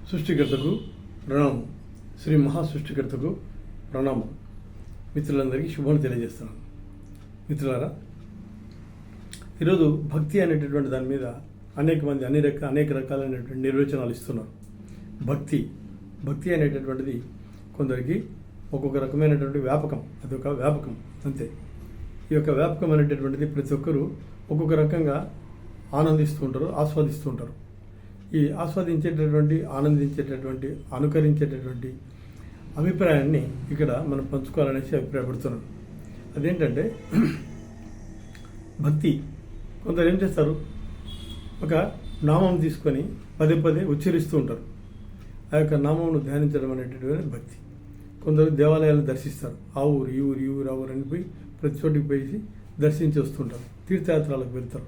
సృష్టికర్తకు ప్రణామం. శ్రీ మహాసృష్టికర్తకు ప్రణామం. మిత్రులందరికీ శుభాలు తెలియజేస్తున్నాను. మిత్రులారా, ఈరోజు భక్తి అనేటటువంటి దాని మీద అనేక మంది అనేక రకాలైనటువంటి నిర్వచనాలు ఇస్తున్నారు. భక్తి అనేటటువంటిది కొందరికి ఒక్కొక్క రకమైనటువంటి వ్యాపకం, అదొక వ్యాపకం అంతే. ఈ యొక్క వ్యాపకం అనేటటువంటిది ప్రతి ఒక్కరూ ఒక్కొక్క రకంగా ఆనందిస్తూ ఉంటారు, ఆస్వాదిస్తూ ఉంటారు. ఈ ఆస్వాదించేటటువంటి, ఆనందించేటటువంటి, అనుకరించేటటువంటి అభిప్రాయాన్ని ఇక్కడ మనం పంచుకోవాలనేసి అభిప్రాయపడుతున్నాను. అదేంటంటే భక్తి. కొందరు ఏం చేస్తారు, ఒక నామం తీసుకొని పదే పదే ఉచ్చరిస్తూ ఉంటారు. ఆ యొక్క నామంను ధ్యానించడం అనేటటువంటి భక్తి. కొందరు దేవాలయాలను దర్శిస్తారు. ఆ ఊరు ఈ ఊరు ఆ ఊరు అని పోయి ప్రతి చోటికి పోయి దర్శించి వస్తుంటారు. తీర్థయాత్రలకు వెళ్తారు,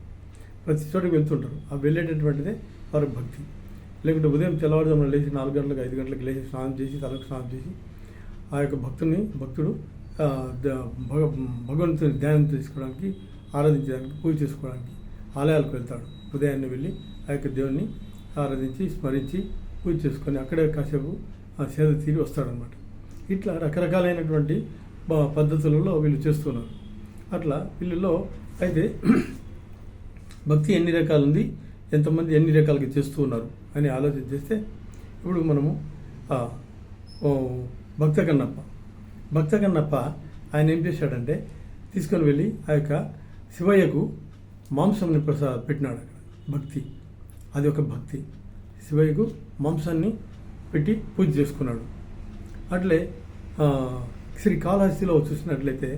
ప్రతి చోటికి వెళ్తుంటారు. ఆ వెళ్ళేటటువంటిదే వారి భక్తి. లేకుంటే ఉదయం తెల్లవారుజామున లేచి 4 గంటలకు 5 గంటలకు లేచి స్నానం చేసి, తలకు స్నానం చేసి ఆ యొక్క భక్తుడు భగవంతుని ధ్యానం చేసుకోవడానికి, ఆరాధించడానికి, పూజ చేసుకోవడానికి ఆలయాలకు వెళ్తాడు. ఉదయాన్నే వెళ్ళి ఆ యొక్క దేవుణ్ణి ఆరాధించి, స్మరించి, పూజ చేసుకొని అక్కడే కాసేపు ఆ సేద తీరి వస్తాడనమాట. ఇట్లా రకరకాలైనటువంటి పద్ధతులలో వీళ్ళు చేస్తున్నారు. అట్లా వీళ్ళలో అయితే భక్తి ఎన్ని రకాలు ఉంది, ఎంతమంది ఎన్ని రకాలుగా చేస్తూ ఉన్నారు అని ఆలోచన చేస్తే, ఇప్పుడు మనము భక్త కన్నప్ప ఆయన ఏం చేశాడంటే, తీసుకొని వెళ్ళి ఆ యొక్క శివయ్యకు మాంసంని పెట్టినాడు. అక్కడ భక్తి, అది ఒక భక్తి. శివయ్యకు మాంసాన్ని పెట్టి పూజ చేసుకున్నాడు. అట్లే శ్రీకాళహస్తిలో చూసినట్లయితే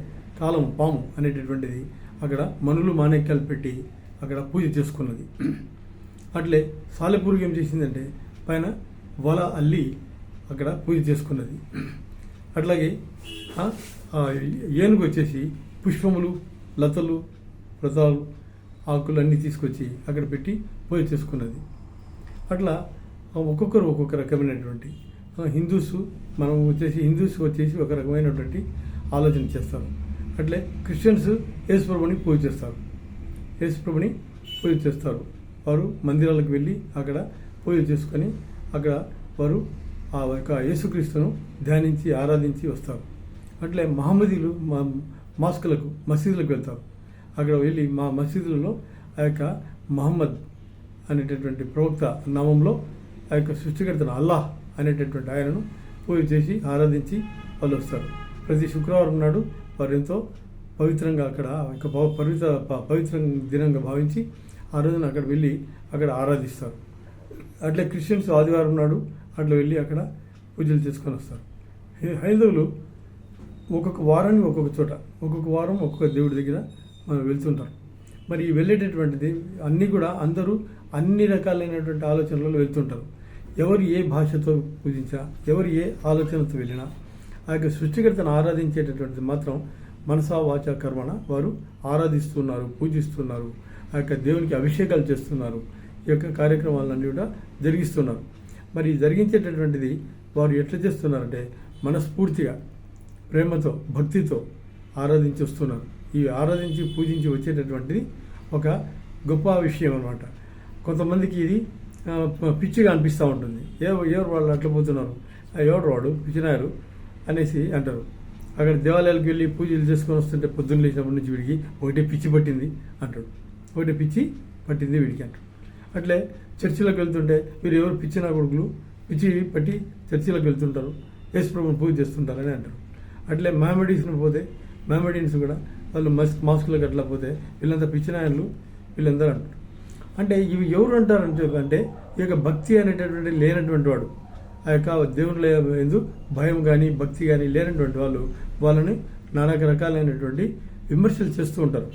పాము అనేటటువంటిది అక్కడ మనులు మాణిక్యాలు పెట్టి అక్కడ పూజ చేసుకున్నది. అట్లే సాలెపురుగు ఏం చేసిందంటే పైన వల అల్లి అక్కడ పూజ చేసుకున్నది. అట్లాగే ఏనుగు వచ్చేసి పుష్పములు, లతలు, వ్రతాలు, ఆకులు అన్నీ తీసుకొచ్చి అక్కడ పెట్టి పూజ చేసుకున్నది. అట్లా ఒక్కొక్కరు ఒక్కొక్క రకమైనటువంటి హిందూస్ వచ్చేసి ఒక రకమైనటువంటి ఆలోచన చేస్తారు. అట్లే క్రిస్టియన్స్ యేసుప్రభుని పూజ చేస్తారు. వారు మందిరాలకు వెళ్ళి అక్కడ పూజ చేసుకొని అక్కడ వారు ఆ యొక్క యేసుక్రీస్తును ధ్యానించి, ఆరాధించి వస్తారు. అట్లే మహమ్మదీలు మసీదులకు వెళ్తారు. అక్కడ వెళ్ళి మసీదులలో ఆ యొక్క మహమ్మద్ అనేటటువంటి ప్రవక్త నామంలో ఆ యొక్క సృష్టికర్తను అల్లాహ్ అనేటటువంటి ఆయనను పూజ చేసి, ఆరాధించి వాళ్ళు వస్తారు. ప్రతి శుక్రవారం నాడు వారు ఎంతో పవిత్రంగా అక్కడ పవిత్ర దినంగా భావించి ఆ రోజున అక్కడ వెళ్ళి అక్కడ ఆరాధిస్తారు. అట్లే క్రిస్టియన్స్ ఆదివారం నాడు అట్లా వెళ్ళి అక్కడ పూజలు చేసుకొని వస్తారు. హైందవులు ఒక్కొక్క వారాన్ని ఒక్కొక్క చోట, ఒక్కొక్క వారం ఒక్కొక్క దేవుడి దగ్గర మనం వెళ్తుంటారు. మరి వెళ్ళేటటువంటిది అన్నీ కూడా అందరూ అన్ని రకాలైనటువంటి ఆలోచనలలో వెళ్తుంటారు. ఎవరు ఏ భాషతో పూజించా, ఎవరు ఏ ఆలోచనతో వెళ్ళినా ఆ యొక్క సృష్టికర్తను ఆరాధించేటటువంటిది మాత్రం మనసా వాచా కర్మణ వారు ఆరాధిస్తున్నారు, పూజిస్తున్నారు. ఆ యొక్క దేవునికి అభిషేకాలు చేస్తున్నారు. ఈ యొక్క కార్యక్రమాలన్నీ కూడా జరిగిస్తున్నారు. మరి జరిగించేటటువంటిది వారు ఎట్లా చేస్తున్నారంటే మనస్ఫూర్తిగా, ప్రేమతో, భక్తితో ఆరాధించి వస్తున్నారు. ఈ ఆరాధించి, పూజించి వచ్చేటటువంటిది ఒక గొప్ప విషయం అన్నమాట. కొంతమందికి ఇది పిచ్చిగా అనిపిస్తూ ఉంటుంది. ఎవరు వాళ్ళు అట్లా పోతున్నారు, ఎవరు వాడు పిచ్చినారు అనేసి అంటారు. అక్కడ దేవాలయాలకు వెళ్ళి పూజలు చేసుకొని వస్తుంటే పొద్దున్న లేచినప్పటి నుంచి వీడికి ఒకటే పిచ్చి పట్టింది అంటాడు. వీడికి అంటాడు. అట్లే చర్చిలకు వెళ్తుంటే వీరు ఎవరు పిచ్చిన కొడుకులు, పిచ్చి పట్టి చర్చిలకు వెళ్తుంటారు, యేసుప్రభుని పూజ చేస్తుంటారని అంటారు. అట్లే మ్యామెడియన్స్ కూడా వాళ్ళు మాస్కులకు అట్లా పోతే వీళ్ళంతా పిచ్చినాయన్లు వీళ్ళందరూ అంటారు. అంటే ఇవి ఎవరు అంటారంటే ఈ యొక్క భక్తి అనేటటువంటి లేనటువంటి వాడు, ఆ యొక్క దేవుళ్ళ ఎందు భయం కానీ, భక్తి కానీ లేనటువంటి వాళ్ళని నానా రకాలైనటువంటి విమర్శలు చేస్తూ ఉంటారు.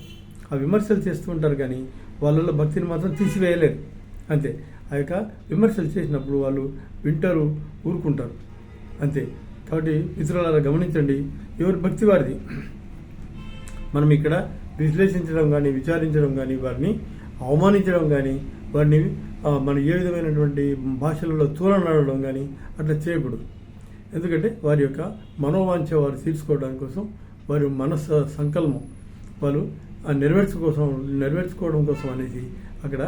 ఆ విమర్శలు చేస్తూ ఉంటారు కానీ వాళ్ళలో భక్తిని మాత్రం తీసివేయలేరు. అంతే. ఆ యొక్క విమర్శలు చేసినప్పుడు వాళ్ళు వింటారు, ఊరుకుంటారు అంతే. కాబట్టి మిత్రులారా గమనించండి, ఎవరి భక్తి వారిది. మనం ఇక్కడ విశ్లేషించడం కానీ, విచారించడం కానీ, వారిని అవమానించడం కానీ, వారిని మన ఏ విధమైనటువంటి భాషలలో తూలనాడడం కానీ అట్లా చేయకూడదు. ఎందుకంటే వారి యొక్క మనోవాంఛ వారు తీర్చుకోవడానికి కోసం, వారి మనస్సు సంకల్పం వాళ్ళు నెరవేర్చుకోవడం కోసం అనేసి అక్కడ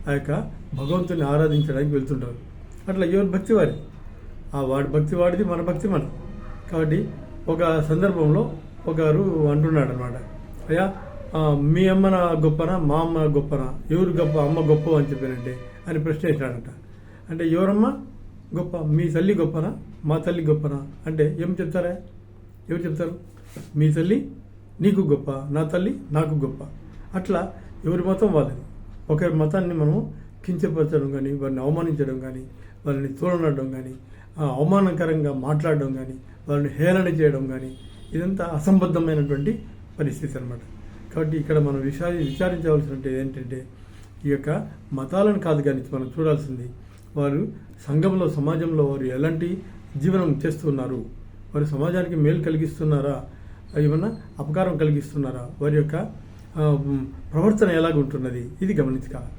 ఆ యొక్క భగవంతుని ఆరాధించడానికి వెళ్తుంటారు. అట్లా ఎవరి భక్తి వారిది, వాడి భక్తి వాడిది, మన భక్తి మనది. కాబట్టి ఒక సందర్భంలో ఒకరు అంటున్నాడు అనమాట, అయ్యా మీ అమ్మ గొప్పనా మా అమ్మ గొప్పనా, ఎవరు గొప్ప, అమ్మ గొప్ప అని చెప్పానంటే అని ప్రశ్న వేసినాడంట. అంటే ఎవరమ్మ గొప్ప, మీ తల్లి గొప్పనా మా తల్లి గొప్పనా అంటే ఏం చెప్తారా, ఎవరు చెప్తారు? మీ తల్లి నీకు గొప్ప, నా తల్లి నాకు గొప్ప. అట్లా ఎవరి మతం వాళ్ళది. ఒకరి మతాన్ని మనము కించపరచడం కానీ, వారిని అవమానించడం కానీ, వాళ్ళని తోలనడం కానీ, అవమానకరంగా మాట్లాడడం కానీ, వాళ్ళని హేళన చేయడం కానీ, ఇదంతా అసంబద్ధమైనటువంటి పరిస్థితి అన్నమాట. కాబట్టి ఇక్కడ మనం విచారించవలసినట్టు ఏంటంటే ఈ యొక్క మతాలను కాదు కానీ మనం చూడాల్సింది వారు సంఘంలో, సమాజంలో వారు ఎలాంటి జీవనం చేస్తున్నారు, వారు సమాజానికి మేలు కలిగిస్తున్నారా, ఏమన్నా అపకారం కలిగిస్తున్నారా, వారి యొక్క ప్రవర్తన ఎలాగుంటున్నది, ఇది గమనించాలి.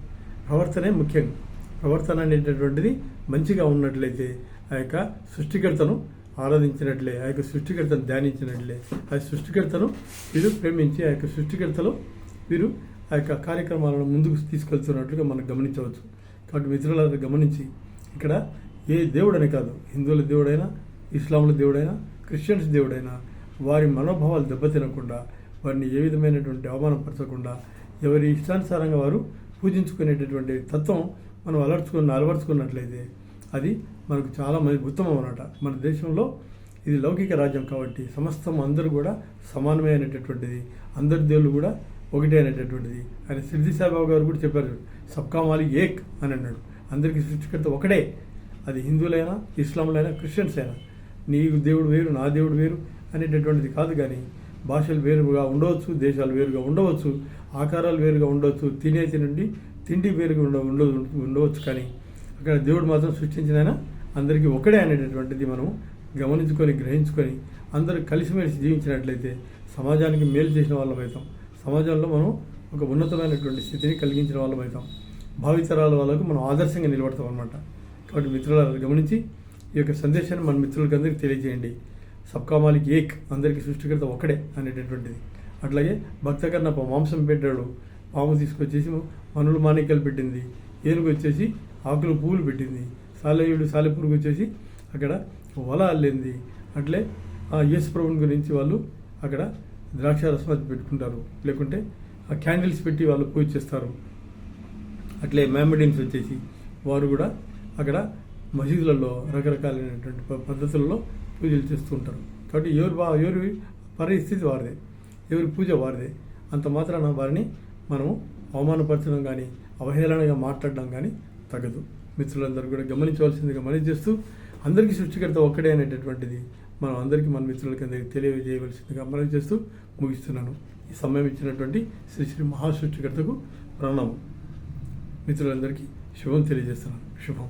ప్రవర్తనే ముఖ్యంగా. ప్రవర్తన అనేటటువంటిది మంచిగా ఉన్నట్లయితే ఆ యొక్క సృష్టికర్తను ఆరాధించినట్లే, ఆ యొక్క సృష్టికర్తను ధ్యానించినట్లే, ఆ సృష్టికర్తను వీరు ప్రేమించి ఆ యొక్క సృష్టికర్తలో వీరు ఆ యొక్క కార్యక్రమాలను ముందుకు తీసుకెళ్తున్నట్లుగా మనం గమనించవచ్చు. కాబట్టి మిత్రులను గమనించి ఇక్కడ ఏ దేవుడని కాదు, హిందువుల దేవుడైనా, ఇస్లాంల దేవుడైనా, క్రిస్టియన్స్ దేవుడైనా వారి మనోభావాలు దెబ్బతినకుండా, వారిని ఏ విధమైనటువంటి అవమానపరచకుండా, ఎవరి ఇష్టానుసారంగా వారు పూజించుకునేటటువంటి తత్వం మనం అలవర్చుకున్నట్లయితే అది మనకు చాలా ఉత్తమం అన్నమాట. మన దేశంలో ఇది లౌకిక రాజ్యం కాబట్టి సమస్తం అందరూ కూడా సమానమే అనేటటువంటిది, అందరి దేవుళ్ళు కూడా ఒకటే అనేటటువంటిది. ఆయన సిద్ధి సాయిబాబా గారు కూడా చెప్పారు, సబ్కా మాలిక్ ఏక్ అని అన్నాడు. అందరికీ సృష్టికర్త ఒకటే. అది హిందువులైనా, ఇస్లాంలైనా, క్రిస్టియన్స్ అయినా. నీ దేవుడు వేరు, నా దేవుడు వేరు అనేటటువంటిది కాదు. కానీ భాషలు వేరుగా ఉండవచ్చు, దేశాలు వేరుగా ఉండవచ్చు, ఆకారాలు వేరుగా ఉండవచ్చు, తిండి వేరుగా ఉండవచ్చు. కానీ అక్కడ దేవుడు మాత్రం సృష్టించిన అందరికీ ఒకడే అనేటటువంటిది మనం గమనించుకొని, గ్రహించుకొని అందరూ కలిసిమెలిసి జీవించినట్లయితే సమాజానికి మేలు చేసిన వాళ్ళం అవుతాం. సమాజంలో మనం ఒక ఉన్నతమైనటువంటి స్థితిని కలిగించిన వాళ్ళం అవుతాం. భావితరాల వాళ్ళకు మనం ఆదర్శంగా నిలబడతాం అన్నమాట. కాబట్టి మిత్రులను గమనించి ఈ యొక్క సందేశాన్ని మన మిత్రులకి అందరికీ తెలియజేయండి. సబ్కా మాలిక్ ఏక్, అందరికీ సృష్టికర్త ఒకడే అనేటటువంటిది. అట్లాగే భక్త కన్నప్ప మాంసం పెట్టాడు, పాము తీసుకొచ్చేసి మనులు మాణిక్యాలు పెట్టింది, ఏనుగు వచ్చేసి ఆకులు పువ్వులు పెట్టింది, సాలెపురుగు వచ్చేసి అక్కడ వల అల్లింది. అట్లే యేసు ప్రభుని గురించి వాళ్ళు అక్కడ ద్రాక్ష రసం పెట్టుకుంటారు, లేకుంటే ఆ క్యాండిల్స్ పెట్టి వాళ్ళు పూజ చేస్తారు. అట్లే మెహమ్మడియన్స్ వచ్చేసి వారు కూడా అక్కడ మసీదులలో రకరకాలైనటువంటి పద్ధతులలో పూజలు చేస్తూ ఉంటారు. కాబట్టి ఎవరి పరిస్థితి వారిదే, ఎవరి పూజ వారిదే. అంత మాత్రాన వారిని మనము అవమానపరచడం కానీ, అవహేళనగా మాట్లాడడం కానీ తగదు. మిత్రులందరూ కూడా గమనించవలసిందిగా మనవి చేస్తూ, అందరికీ సృష్టికర్త ఒక్కడే అనేటటువంటిది మనం అందరికీ మన మిత్రులకి అందరికీ తెలియజేయవలసిందిగా మనవి చేస్తూ ముగిస్తున్నాను. ఈ సమయం ఇచ్చినటువంటి శ్రీ మహాసృష్టికర్తకు ప్రణామం. మిత్రులందరికీ శుభం తెలియజేస్తున్నాను. శుభం.